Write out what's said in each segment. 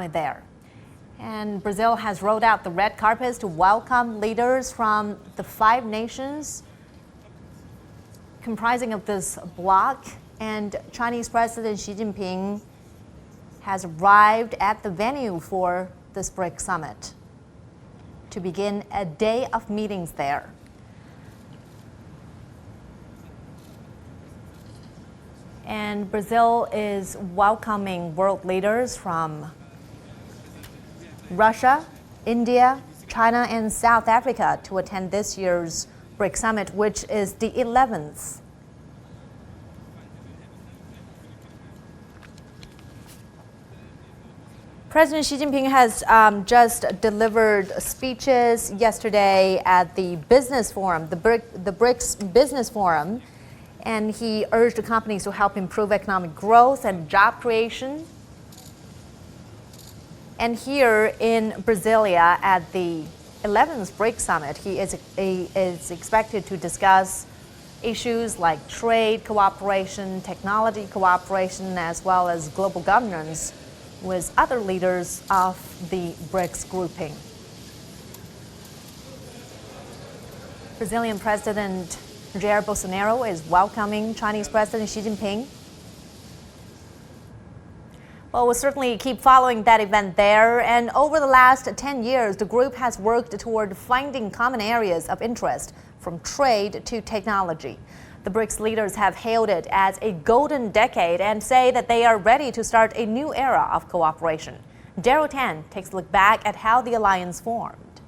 there. And Brazil has rolled out the red carpets to welcome leaders from the 5 nations comprising of this bloc. And Chinese President Xi Jinping has arrived at the venue for this BRICS summit to begin a day of meetings there. And Brazil is welcoming world leaders from Russia, India, China, and South Africa to attend this year's BRICS summit, which is the 11th. President Xi Jinping has just delivered speeches yesterday at the business forum, the BRICS Business Forum, and he urged the companies to help improve economic growth and job creation. And here in Brasilia at the 11th BRICS Summit, he is expected to discuss issues like trade cooperation, technology cooperation, as well as global governance with other leaders of the BRICS grouping. Brazilian President Jair Bolsonaro is welcoming Chinese President Xi Jinping. Well, we'll certainly keep following that event there. And over the last 10 years, the group has worked toward finding common areas of interest, from trade to technology. The BRICS leaders have hailed it as a golden decade and say that they are ready to start a new era of cooperation. Daryl Tan takes a look back at how the alliance formed.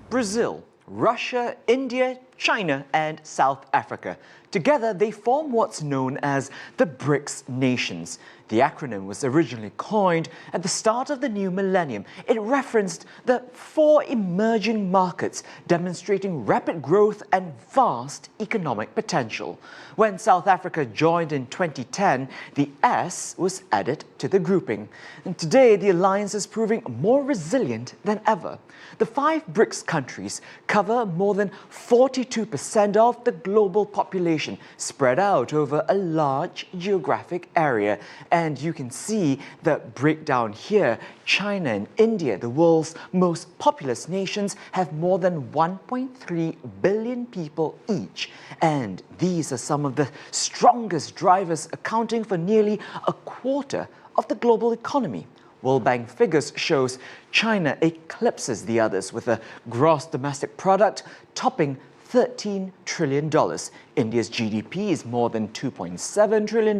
Brazil, Russia, India, China, and South Africa. Together, they form what's known as the BRICS nations. The acronym was originally coined at the start of the new millennium. It referenced the 4 emerging markets demonstrating rapid growth and vast economic potential. When South Africa joined in 2010, the S was added to the grouping. And today, the alliance is proving more resilient than ever. The 5 BRICS countries cover more than 42% of the global population, spread out over a large geographic area. And you can see the breakdown here. China and India, the world's most populous nations, have more than 1.3 billion people each. And these are some of the strongest drivers, accounting for nearly a quarter of the global economy. World Bank figures shows China eclipses the others with a gross domestic product topping $13 trillion. India's GDP is more than $2.7 trillion,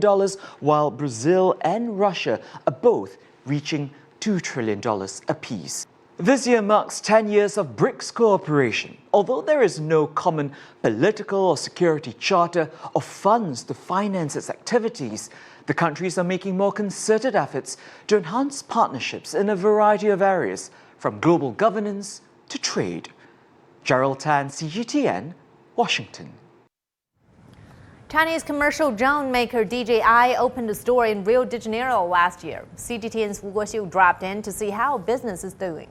while Brazil and Russia are both reaching $2 trillion apiece. This year marks 10 years of BRICS cooperation. Although there is no common political or security charter or funds to finance its activities, the countries are making more concerted efforts to enhance partnerships in a variety of areas, from global governance to trade. Gerald Tan, CGTN, Washington. Chinese commercial drone maker DJI opened a store in Rio de Janeiro last year. CGTN's Wu Guoxiu dropped in to see how business is doing.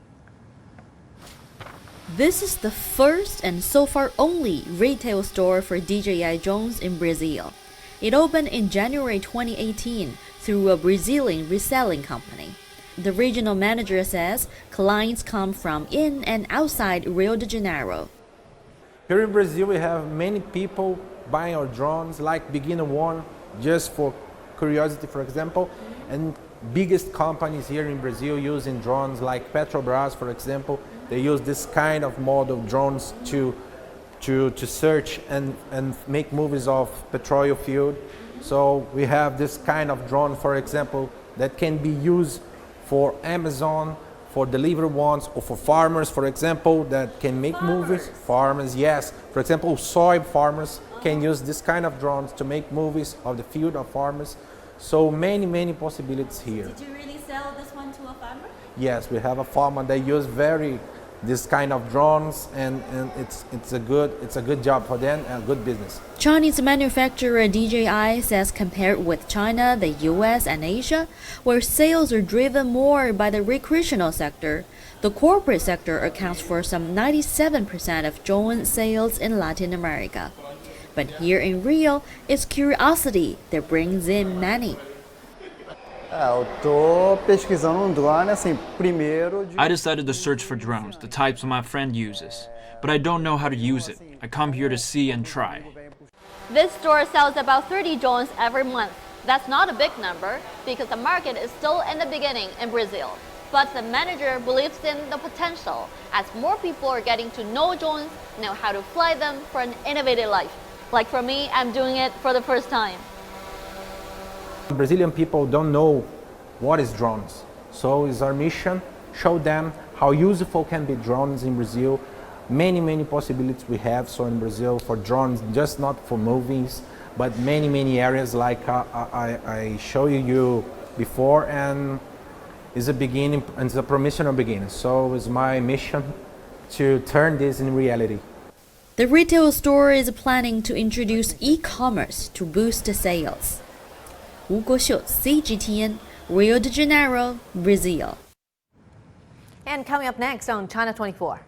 This is the first and so far only retail store for DJI drones in Brazil. It opened in January 2018 through a Brazilian reselling company. The regional manager says clients come from in and outside Rio de Janeiro. Here in Brazil, we have many people buying our drones, like beginner one, just for curiosity, for example. And biggest companies here in Brazil using drones, like Petrobras, for example. They use this kind of model drones to search and make movies of petroleum field. So we have this kind of drone, for example, that can be used for Amazon, for delivery ones, or for farmers, for example, that can make movies. Farmers, yes. For example, soy farmers can use this kind of drones to make movies of the field of farmers. So many possibilities here. Did you really sell this one to a farmer? Yes, we have a farmer. They use this kind of drones, and it's a good job for them and good business. Chinese manufacturer DJI says compared with China, the US, and Asia, where sales are driven more by the recreational sector, the corporate sector accounts for some 97% of drone sales in Latin America. But here in Rio, it's curiosity that brings in many. Eu tô pesquisando um drone, assim, primeiro de... I decided to search for drones, the types my friend uses, but I don't know how to use it. I come here to see and try. This store sells about 30 drones every month. That's not a big number because the market is still in the beginning in Brazil. But the manager believes in the potential as more people are getting to know drones, know how to fly them for an innovative life. Like for me, I'm doing it for the first time. Brazilian people don't know what is drones. So it's our mission, show them how useful can be drones in Brazil. Many possibilities we have so in Brazil for drones, just not for movies, but many areas like I showed you before, and it's a beginning, and it's a promising beginning. So it's my mission to turn this in reality. The retail store is planning to introduce e-commerce to boost sales. 吴国秀 CGTN, Rio de Janeiro, Brazil. And coming up next on China 24.